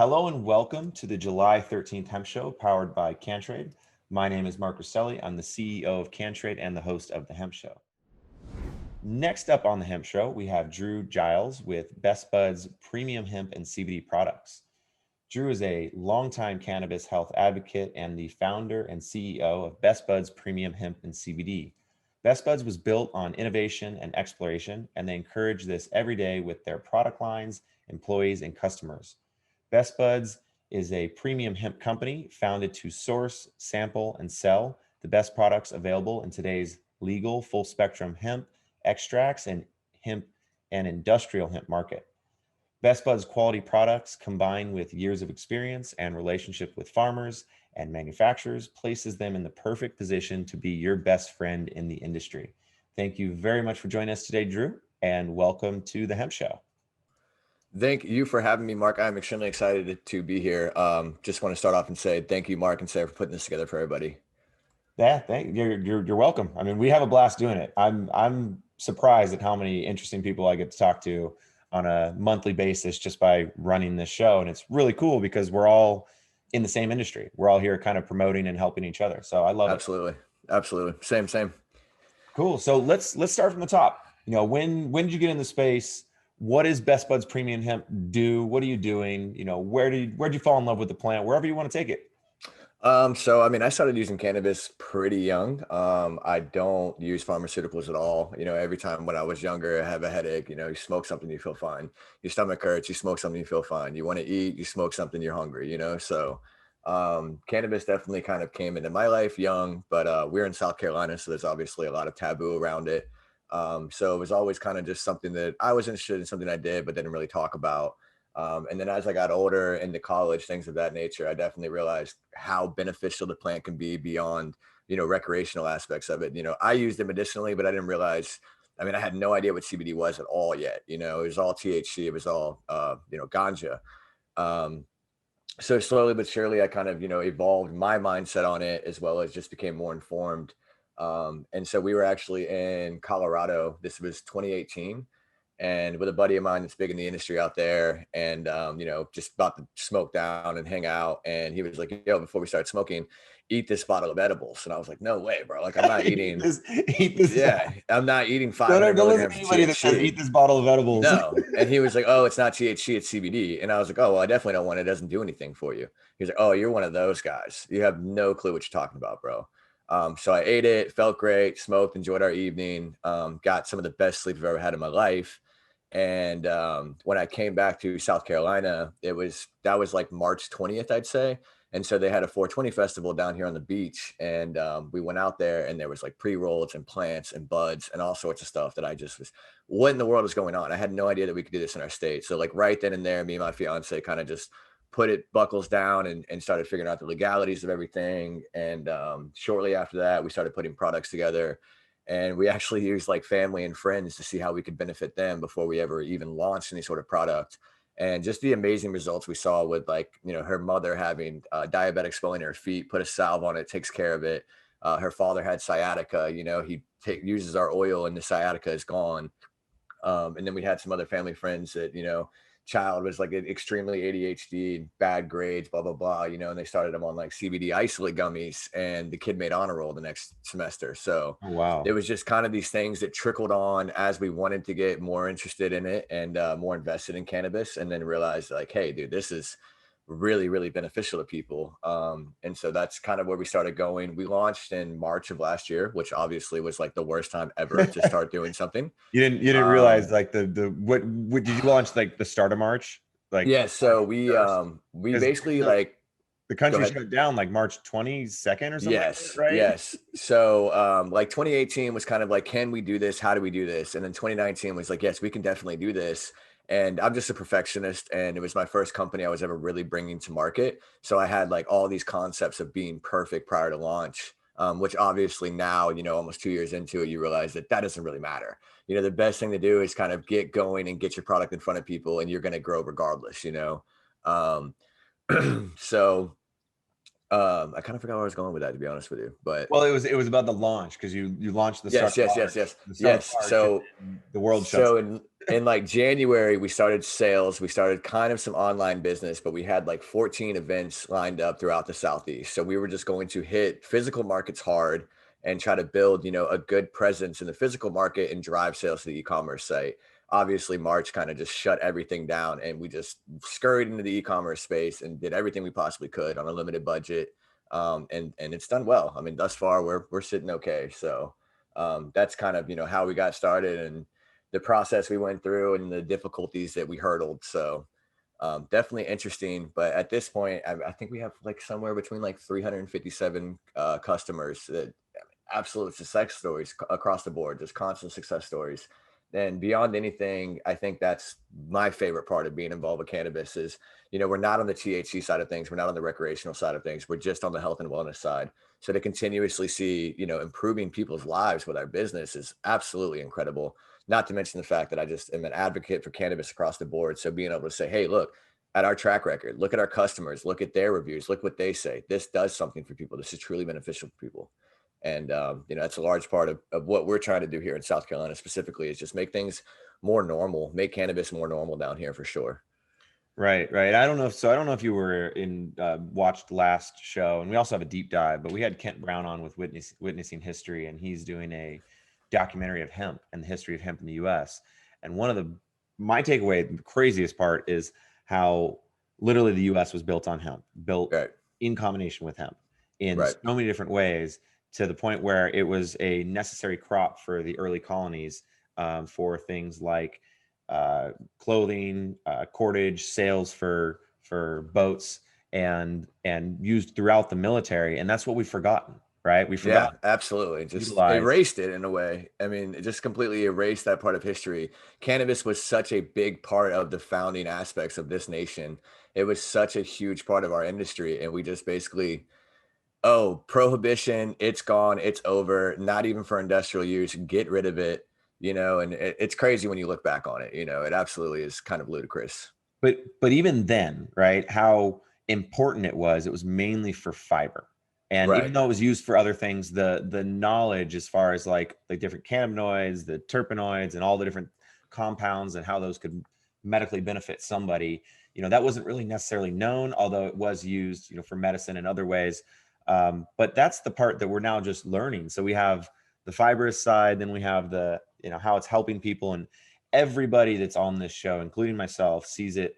Hello and welcome to the July 13th Hemp Show powered by CannTrade. My name is Mark Restelli. I'm the CEO of CannTrade and the host of the Hemp Show. Next up on the Hemp Show, we have Giles with Best Buds Premium Hemp and CBD products. Drew is a longtime cannabis health advocate and the founder and CEO of Best Buds Premium Hemp and CBD. Best Buds was built on innovation and exploration, and they encourage this every day with their product lines, employees, and customers. Best Buds is a premium hemp company founded to source, sample, and sell the best products available in today's legal full spectrum hemp, extracts, and hemp and industrial hemp market. Best Buds quality products combined with years of experience and relationship with farmers and manufacturers places them in the perfect position to be your best friend in the industry. Thank you very much for joining us today, Drew, and welcome to the Hemp Show. Thank you for having me, Mark. I'm extremely excited to be here. Just want to start off and say thank you, Mark and Sarah, for putting this together for everybody. Yeah, you're welcome. I mean, we have a blast doing it. I'm surprised at how many interesting people I get to talk to on a monthly basis just by running this show, and it's really cool because we're all in the same industry. We're all here kind of promoting and helping each other. So I love it. Absolutely. Same. Cool. So let's start from the top. You know, when did you get in the space? What does Best Buds Premium Hemp do? What are you doing? You know, where'd you fall in love with the plant? Wherever you want to take it. So I mean, I started using cannabis pretty young. I don't use pharmaceuticals at all. You know, every time when I was younger, I have a headache. You know, you smoke something, you feel fine. Your stomach hurts, you smoke something, you feel fine. You want to eat, you smoke something, you're hungry. You know, so cannabis definitely kind of came into my life young, but we're in South Carolina, so there's obviously a lot of taboo around it. So it was always kind of just something that I was interested in, something I did, but didn't really talk about. And then as I got older into college, things of that nature, I definitely realized how beneficial the plant can be beyond, you know, recreational aspects of it. You know, I used it medicinally, but I didn't realize, I mean, I had no idea what CBD was at all yet. You know, it was all THC, it was all, you know, ganja. So slowly but surely, I kind of, you know, evolved my mindset on it as well as just became more informed. And so we were actually in Colorado. This was 2018. And with a buddy of mine that's big in the industry out there, and you know, just about to smoke down and hang out. And he was like, "Yo, before we start smoking, eat this bottle of edibles." And I was like, "No way, bro! Like, I'm not eating. eat this. Yeah, I'm not eating 500 milligrams of THC. That says eat this bottle of edibles." No. And he was like, "Oh, it's not THC, it's CBD." And I was like, "Oh, well, I definitely don't want it. It doesn't do anything for you." He's like, "Oh, you're one of those guys. You have no clue what you're talking about, bro." So I ate it, felt great, smoked, enjoyed our evening, got some of the best sleep I've ever had in my life. And when I came back to South Carolina, that was like March 20th, I'd say. And so they had a 420 festival down here on the beach. And we went out there and there was like pre-rolls and plants and buds and all sorts of stuff that I just was, what in the world is going on? I had no idea that we could do this in our state. So like right then and there, me and my fiance kind of just put it buckles down and started figuring out the legalities of everything. And shortly after that, we started putting products together. And we actually used like family and friends to see how we could benefit them before we ever even launched any sort of product. And just the amazing results we saw with, like, you know, her mother having diabetic swelling in her feet, put a salve on it, takes care of it. Her father had sciatica, you know, he uses our oil and the sciatica is gone. And then we had some other family friends that, you know, child was like extremely ADHD, bad grades, blah, blah, blah, you know, and they started him on like CBD isolate gummies and the kid made honor roll the next semester. So wow, it was just kind of these things that trickled on as we wanted to get more interested in it and more invested in cannabis, and then realized like, hey, dude, this is really, really beneficial to people. And so that's kind of where we started going. We launched in March of last year, which obviously was like the worst time ever to start doing something. You didn't realize like what did you launch like the start of March? Like, yeah, so we basically like the country shut down like March 22nd or something. Yes, right? Yes. So like 2018 was kind of like, can we do this? How do we do this? And then 2019 was like, yes, we can definitely do this. And I'm just a perfectionist, and it was my first company I was ever really bringing to market. So I had like all these concepts of being perfect prior to launch, which obviously now, you know, almost 2 years into it, you realize that that doesn't really matter. You know, the best thing to do is kind of get going and get your product in front of people, and you're going to grow regardless, you know? So I kind of forgot where I was going with that, to be honest with you. But well, it was about the launch because you launched the yes. So the world shuts down. in like January, we started sales. We started kind of some online business, but we had like 14 events lined up throughout the Southeast. So we were just going to hit physical markets hard and try to build, a good presence in the physical market and drive sales to the e-commerce site. Obviously, March kind of just shut everything down, and we just scurried into the e-commerce space and did everything we possibly could on a limited budget. And it's done well. I mean, thus far we're sitting okay. So that's kind of how we got started and the process we went through and the difficulties that we hurdled. So definitely interesting. But at this point, I think we have like somewhere between like 357 customers that absolute success stories across the board, just constant success stories. And beyond anything, I think that's my favorite part of being involved with cannabis is, we're not on the THC side of things. We're not on the recreational side of things. We're just on the health and wellness side. So to continuously see, improving people's lives with our business is absolutely incredible. Not to mention the fact that I just am an advocate for cannabis across the board. So being able to say, hey, look at our track record, look at our customers, look at their reviews, look what they say. This does something for people. This is truly beneficial for people. And, that's a large part of what we're trying to do here in South Carolina specifically is just make things more normal, make cannabis more normal down here for sure. Right. I don't know if you were watched last show, and we also have a deep dive, but we had Kent Brown on with Witnessing History, and he's doing a documentary of hemp and the history of hemp in the U.S. And my takeaway, the craziest part is how literally the U.S. was built on hemp, built Right. in combination with hemp in Right. so many different ways, to the point where it was a necessary crop for the early colonies, for things like clothing, cordage, sails for boats, and used throughout the military. And that's what we've forgotten, right? We Yeah, forgot absolutely. to Just utilize. erased it in a way. I mean, it just completely erased that part of history. Cannabis was such a big part of the founding aspects of this nation. It was such a huge part of our industry. And we just basically, oh, prohibition, it's gone, it's over, not even for industrial use, get rid of it, and it's crazy when you look back on it, it absolutely is kind of ludicrous. But even then, right, how important it was mainly for fiber. And even Right. though it was used for other things, the knowledge as far as like the different cannabinoids, the terpenoids, and all the different compounds and how those could medically benefit somebody, that wasn't really necessarily known, although it was used, for medicine and other ways. But that's the part that we're now just learning. So we have the fibrous side, then we have the, how it's helping people. And everybody that's on this show, including myself, sees it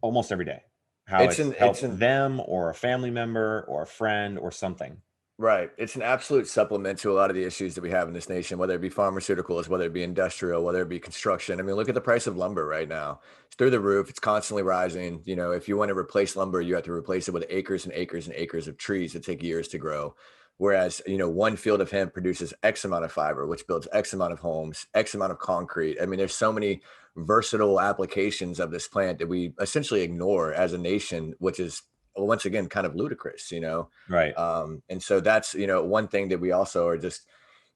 almost every day, how It's it's an it's helped an them or a family member or a friend or something. Right. It's an absolute supplement to a lot of the issues that we have in this nation, whether it be pharmaceuticals, whether it be industrial, whether it be construction. I mean, look at the price of lumber right now. It's through the roof. It's constantly rising. If you want to replace lumber, you have to replace it with acres and acres and acres of trees that take years to grow. Whereas, one field of hemp produces X amount of fiber, which builds X amount of homes, X amount of concrete. I mean, there's so many versatile applications of this plant that we essentially ignore as a nation, which is once again kind of ludicrous. Right. And so that's, one thing that we also are just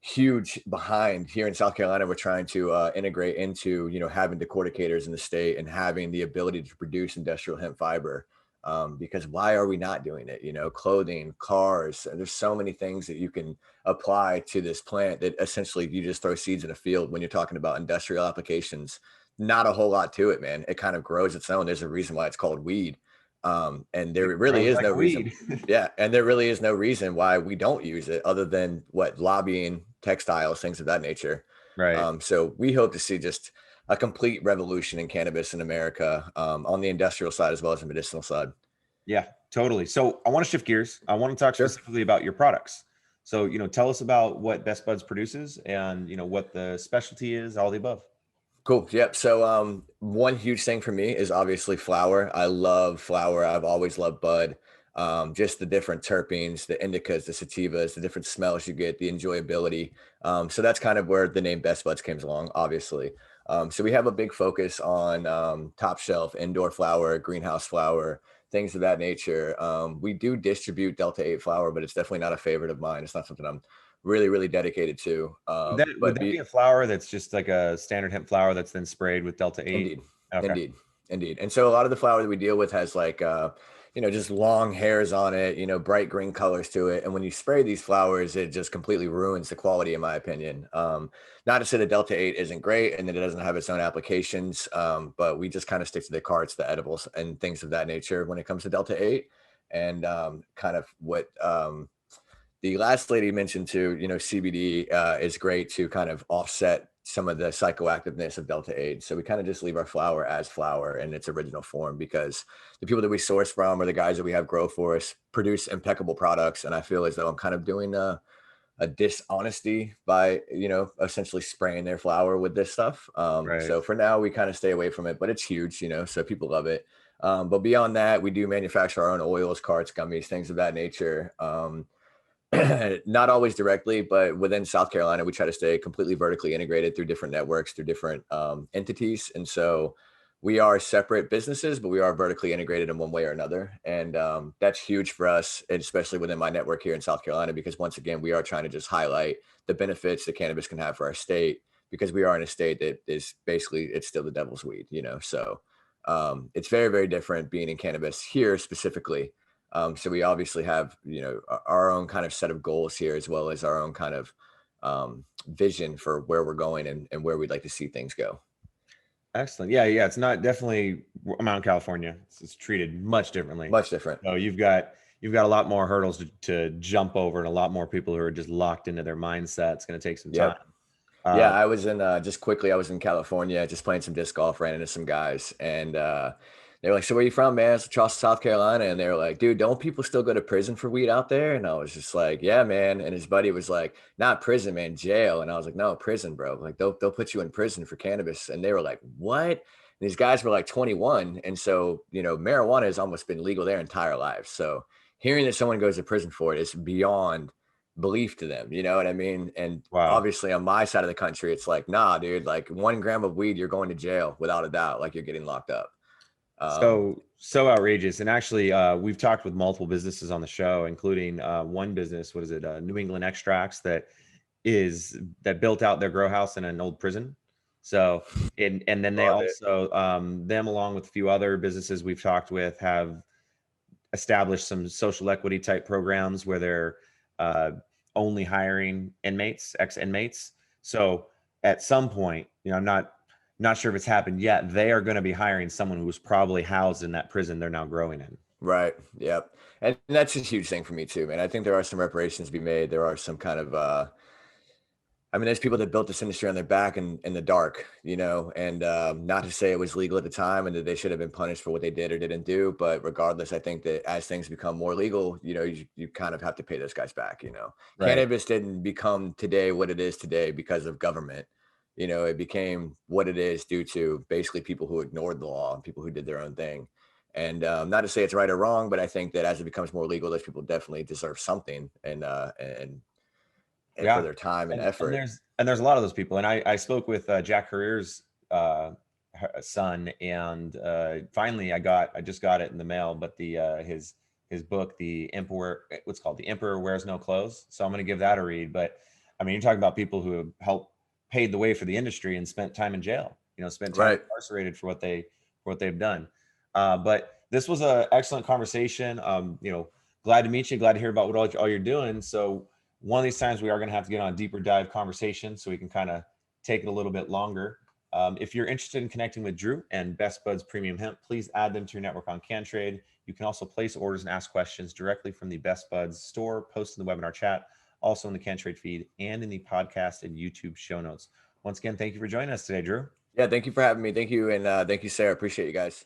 huge behind here in South Carolina. We're trying to integrate into, having decorticators in the state and having the ability to produce industrial hemp fiber. Because why are we not doing it? Clothing, cars, and there's so many things that you can apply to this plant that essentially you just throw seeds in a field when you're talking about industrial applications. Not a whole lot to it, man. It kind of grows its own. There's a reason why it's called weed. And there It really grows is like no reason. weed. Yeah. And there really is no reason why we don't use it other than what lobbying, textiles, things of that nature. Right. So we hope to see just a complete revolution in cannabis in America, on the industrial side as well as the medicinal side. Yeah, totally. So I want to shift gears. I want to talk Sure. specifically about your products. So, tell us about what Best Buds produces and, what the specialty is, all the above. Cool. Yep. So one huge thing for me is obviously flower. I love flower. I've always loved bud. Just the different terpenes, the indicas, the sativas, the different smells you get, the enjoyability. So that's kind of where the name Best Buds came along, obviously. So we have a big focus on top shelf, indoor flower, greenhouse flower, things of that nature. We do distribute Delta 8 flower, but it's definitely not a favorite of mine. It's not something I'm really, really dedicated to. Would that be a flower that's just like a standard hemp flower that's then sprayed with Delta 8? Indeed. Okay. Indeed. Indeed. And so a lot of the flower that we deal with has like just long hairs on it, bright green colors to it. And when you spray these flowers, it just completely ruins the quality, in my opinion. Not to say the Delta 8 isn't great and that it doesn't have its own applications, but we just kind of stick to the carts, the edibles, and things of that nature when it comes to Delta 8. And kind of what the last lady mentioned too, CBD is great to kind of offset some of the psychoactiveness of Delta 8. So we kind of just leave our flower as flower in its original form, because the people that we source from or the guys that we have grow for us produce impeccable products. And I feel as though I'm kind of doing a dishonesty by, essentially spraying their flower with this stuff. Right. So for now, we kind of stay away from it, but it's huge, so people love it. But beyond that, we do manufacture our own oils, carts, gummies, things of that nature. Not always directly, but within South Carolina, we try to stay completely vertically integrated through different networks, through different entities. And so we are separate businesses, but we are vertically integrated in one way or another. And that's huge for us, and especially within my network here in South Carolina, because once again, we are trying to just highlight the benefits that cannabis can have for our state, because we are in a state that is basically, it's still the devil's weed, So it's very, very different being in cannabis here specifically. So we obviously have, our own kind of set of goals here, as well as our own kind of vision for where we're going and where we'd like to see things go. Excellent. Yeah, yeah. It's not definitely I'm out in California. It's treated much differently. Much different. So you've got a lot more hurdles to jump over, and a lot more people who are just locked into their mindset. It's going to take some time. Yep. Yeah, I was in just quickly. I was in California, just playing some disc golf. Ran into some guys, and they were like, "So where you from, man?" It's Charleston, South Carolina, and they were like, "Dude, don't people still go to prison for weed out there?" And I was just like, "Yeah, man." And his buddy was like, "Not prison, man, jail." And I was like, "No, prison, bro. Like they'll put you in prison for cannabis." And they were like, "What?" And these guys were like 21, and so marijuana has almost been legal their entire lives. So hearing that someone goes to prison for it is beyond belief to them, you know what I mean? And Wow. obviously on my side of the country, it's like, nah, dude, like 1 gram of weed, you're going to jail without a doubt. Like you're getting locked up. So outrageous. And actually, we've talked with multiple businesses on the show, including one business, what is it, New England Extracts, that built out their grow house in an old prison. So, and then they Love it. also, them along with a few other businesses we've talked with, have established some social equity type programs where they're only hiring inmates, ex-inmates. So at some point, I'm not sure if it's happened yet, they are going to be hiring someone who was probably housed in that prison they're now growing in. Right. Yep. And that's a huge thing for me too, man. I think there are some reparations to be made. There are some kind of, there's people that built this industry on their back in the dark, and not to say it was legal at the time and that they should have been punished for what they did or didn't do. But regardless, I think that as things become more legal, you kind of have to pay those guys back, Right. Cannabis didn't become today what it is today because of government. It became what it is due to basically people who ignored the law and people who did their own thing. And not to say it's right or wrong, but I think that as it becomes more legal, those people definitely deserve something and for Yeah. their time and And effort. there's a lot of those people. And I spoke with Jack Career's son, and finally I just got it in the mail, but his book, The Emperor, what's called The Emperor Wears No Clothes. So I'm going to give that a read. But I mean, you're talking about people who have helped paved the way for the industry and spent time in jail, spent time Right. incarcerated for what they've done. But this was an excellent conversation. Glad to meet you. Glad to hear about what all you're doing. So one of these times we are going to have to get on a deeper dive conversation so we can kind of take it a little bit longer. If you're interested in connecting with Drew and Best Buds Premium Hemp, please add them to your network on CannTrade. You can also place orders and ask questions directly from the Best Buds store, post in the webinar chat, also in the CannTrade feed, and in the podcast and YouTube show notes. Once again, thank you for joining us today, Drew. Yeah, thank you for having me. Thank you. And thank you, Sarah. Appreciate you guys.